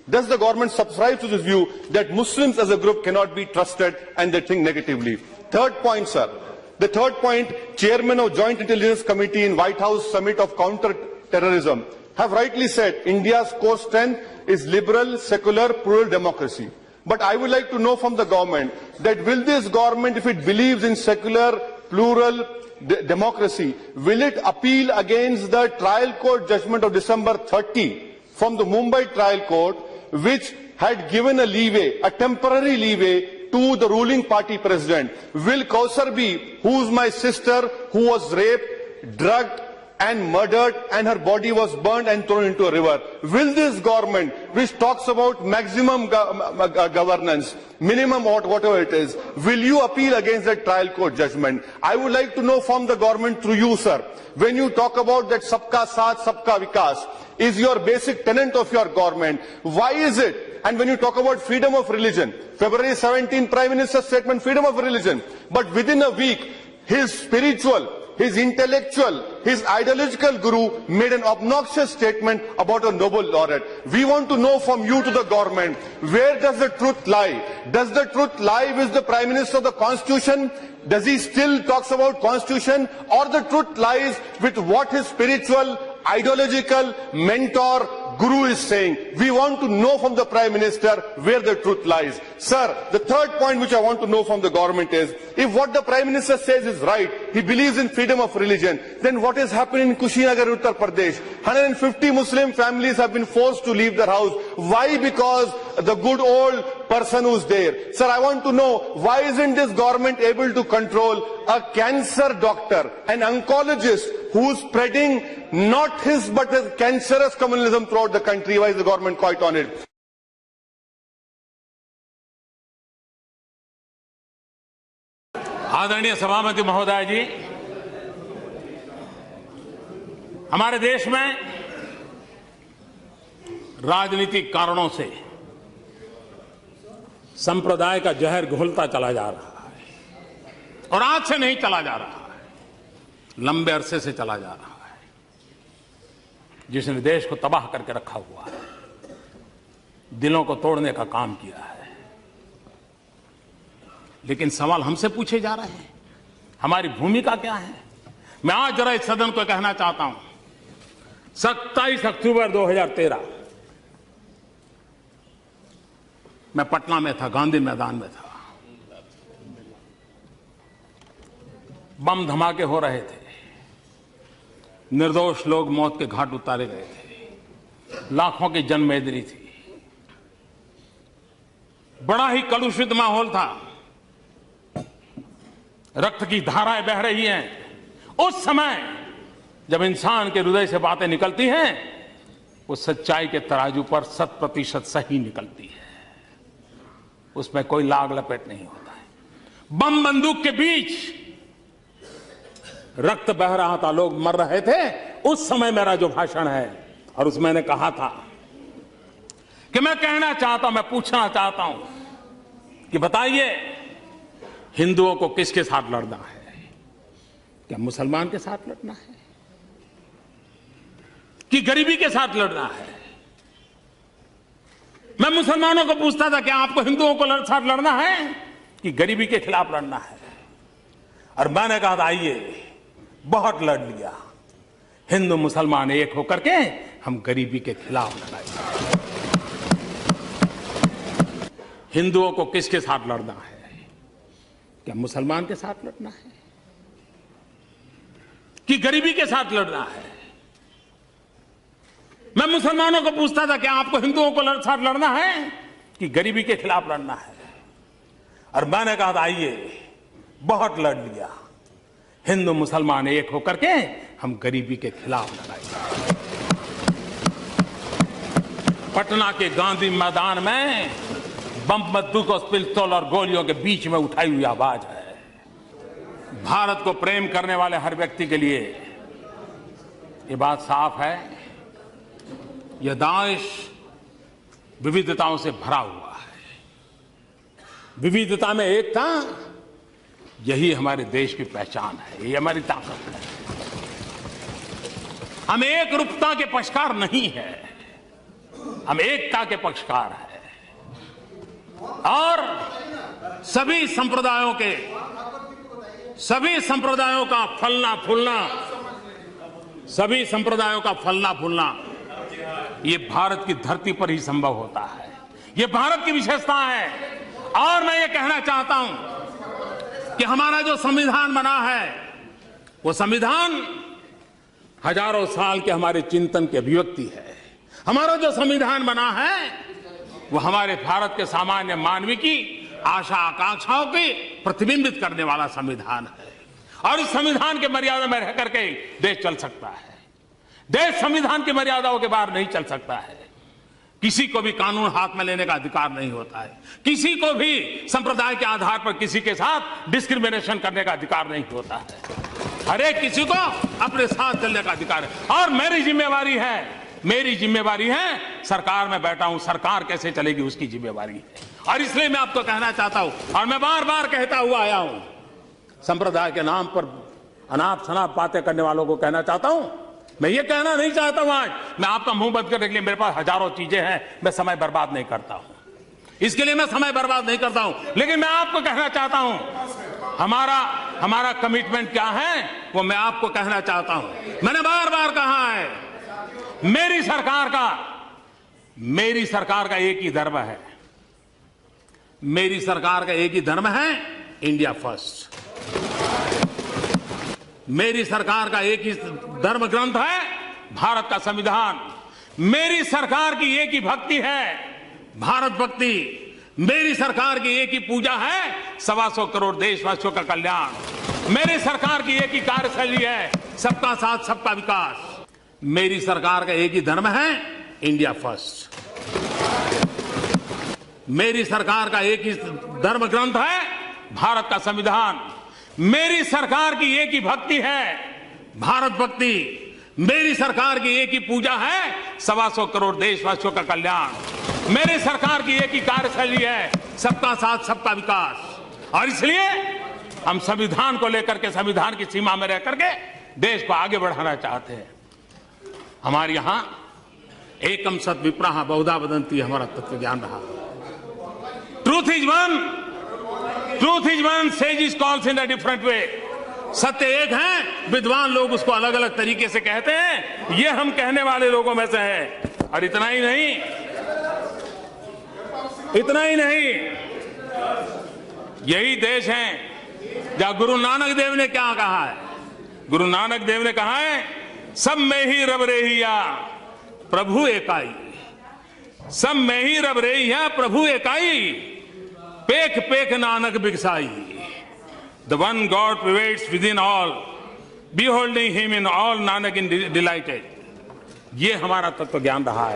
Does the government subscribe to this view that Muslims as a group cannot be trusted and they think negatively? Third point, sir. The third point, Chairman of Joint Intelligence Committee in White House Summit of Counter-Terrorism have rightly said India's core strength is liberal, secular, plural democracy. But I would like to know from the government that will this government, if it believes in secular, plural democracy, will it appeal against the trial court judgment of December 30 from the Mumbai trial court, which had given a leeway, a temporary leeway to the ruling party president? Will Kausar B, who's my sister, who was raped, drugged and murdered and her body was burned and thrown into a river, will this government, which talks about maximum governance, minimum whatever it is, will you appeal against that trial court judgment? I would like to know from the government through you, sir, when you talk about that Sabka Saath, Sabka Vikas is your basic tenet of your government, why is it? And when you talk about freedom of religion, February 17 Prime Minister's statement, freedom of religion, but within a week, his spiritual, his intellectual, his ideological guru made an obnoxious statement about a Nobel laureate. We want to know from you to the government, where does the truth lie? Does the truth lie with the Prime Minister of the Constitution? Does he still talks about Constitution? Or the truth lies with what his spiritual, ideological mentor, guru is saying? We want to know from the Prime Minister where the truth lies. Sir, the third point which I want to know from the government is, if what the Prime Minister says is right, he believes in freedom of religion, then what is happening in Kushinagar, Uttar Pradesh? 150 Muslim families have been forced to leave their house. Why? Because the good old person who's there. Sir, I want to know, why isn't this government able to control a cancer doctor, an oncologist who's spreading not his but his cancerous communalism throughout the country? Why is the government quiet on it? आदरणीय सभापति महोदय जी, हमारे देश में राजनीतिक कारणों से संप्रदाय का जहर घुलता चला जा रहा है और आज से नहीं चला जा रहा है, लंबे अरसे से चला जा रहा है, जिसने देश को तबाह करके रखा हुआ है, दिलों को तोड़ने का काम किया है। लेकिन सवाल हमसे पूछे जा रहे हैं, हमारी भूमिका क्या है? मैं आज जरा इस सदन को कहना चाहता हूं, 27 अक्टूबर 2013 मैं पटना में था, गांधी मैदान में था। बम धमाके हो रहे थे, निर्दोष लोग मौत के घाट उतारे गए थे, लाखों की जनमेदनी थी, बड़ा ही कलुषित माहौल था, रक्त की धाराएं बह रही हैं। उस समय जब इंसान के हृदय से बातें निकलती हैं, वो सच्चाई के तराजू पर 100% सही निकलती है, उसमें कोई लाग लपेट नहीं होता है। बम बंदूक के बीच रक्त बह रहा था, लोग मर रहे थे। उस समय मेरा जो भाषण है, और उसमें मैंने कहा था कि मैं कहना चाहता हूं, मैं पूछना चाहता हूं कि बताइए, हिंदुओं को किसके साथ लड़ना है? क्या मुसलमान के साथ लड़ना है कि गरीबी के साथ लड़ना है? मैं मुसलमानों को पूछता था कि आपको हिंदुओं को साथ लड़ना है कि गरीबी के खिलाफ लड़ना है? और मैंने कहा था, आइए, बहुत लड़ लिया, हिंदू मुसलमान एक होकर के हम गरीबी के खिलाफ लड़ाएंगे। हिंदुओं को किसके साथ लड़ना है? क्या मुसलमान के साथ लड़ना है कि गरीबी के साथ लड़ना है? मैं मुसलमानों को पूछता था कि आपको हिंदुओं को साथ लड़ना है कि गरीबी के खिलाफ लड़ना है? और मैंने कहा था, आइए, बहुत लड़ लिया, हिंदू मुसलमान एक होकर के हम गरीबी के खिलाफ लड़ाएंगे। पटना के गांधी मैदान में बम बंदूक और पिस्तौल और गोलियों के बीच में उठाई हुई आवाज है। भारत को प्रेम करने वाले हर व्यक्ति के लिए ये बात साफ है, यह देश विविधताओं से भरा हुआ है। विविधता में एकता, यही हमारे देश की पहचान है, यही हमारी ताकत है। हम एक रूपता के पक्षकार नहीं है, हम एकता के पक्षकार हैं और सभी संप्रदायों का फलना फूलना ये भारत की धरती पर ही संभव होता है। ये भारत की विशेषता है। और मैं ये कहना चाहता हूं कि हमारा जो संविधान बना है वो संविधान हजारों साल के हमारे चिंतन की अभिव्यक्ति है। हमारा जो संविधान बना है वो हमारे भारत के सामान्य मानवी की आशा आकांक्षाओं की प्रतिबिंबित करने वाला संविधान है। और इस संविधान के मर्यादा में रह करके देश चल सकता है। देश संविधान की मर्यादाओं के बाहर नहीं चल सकता है। किसी को भी कानून हाथ में लेने का अधिकार नहीं होता है। किसी को भी संप्रदाय के आधार पर किसी के साथ डिस्क्रिमिनेशन करने का अधिकार नहीं होता है। हर एक किसी को अपने साथ चलने का अधिकार है। और मेरी जिम्मेवारी है सरकार में बैठा हूं, सरकार कैसे चलेगी उसकी जिम्मेवारी है। और इसलिए मैं आपको कहना चाहता हूं और मैं बार बार कहता हुआ आया हूं, संप्रदाय के नाम पर अनाप शनाप बातें करने वालों को कहना चाहता हूं, मैं ये कहना नहीं चाहता हूं आज मैं आपका मुंह बंद करने के लिए मेरे पास हजारों चीजें हैं, मैं समय बर्बाद नहीं करता हूं, इसके लिए मैं समय बर्बाद नहीं करता हूं। लेकिन मैं आपको कहना चाहता हूं हमारा कमिटमेंट क्या है वो मैं आपको कहना चाहता हूं। मैंने बार बार कहा है मेरी सरकार का एक ही धर्म है। मेरी सरकार का एक ही धर्म है इंडिया फर्स्ट। मेरी सरकार का एक ही धर्म ग्रंथ है भारत का संविधान। मेरी सरकार की एक ही भक्ति है भारत भक्ति। मेरी सरकार की एक ही पूजा है 125 करोड़ देशवासियों का कल्याण। मेरी सरकार की एक ही कार्यशैली है सबका साथ सबका विकास। मेरी सरकार का एक ही धर्म है इंडिया फर्स्ट। मेरी सरकार का एक ही धर्म ग्रंथ है भारत का संविधान। मेरी सरकार की एक ही भक्ति है भारत भक्ति। मेरी सरकार की एक ही पूजा है 125 करोड़ देशवासियों का कल्याण। मेरी सरकार की एक ही कार्यशैली है सबका साथ सबका विकास। और इसलिए हम संविधान को लेकर के संविधान की सीमा में रह करके देश को आगे बढ़ाना चाहते हैं। हमारे यहां एकम सत विप्रहा बहुधा वदंती हमारा तत्व ज्ञान रहा। Truth is one says calls in a different way. सत्य एक है, विद्वान लोग उसको अलग अलग तरीके से कहते हैं। ये हम कहने वाले लोगों में से है। और इतना ही नहीं, यही देश है जहां गुरु नानक देव ने क्या कहा है। गुरु नानक देव ने कहा है सब में ही रब रेहिया प्रभु एकाई। सब में ही रब रेहिया प्रभु एकाई। पेख पेख Nanak बिगसाई। The one God pervades within all, beholding him in all, Nanak in delighted। ये हमारा तत्व ज्ञान रहा है।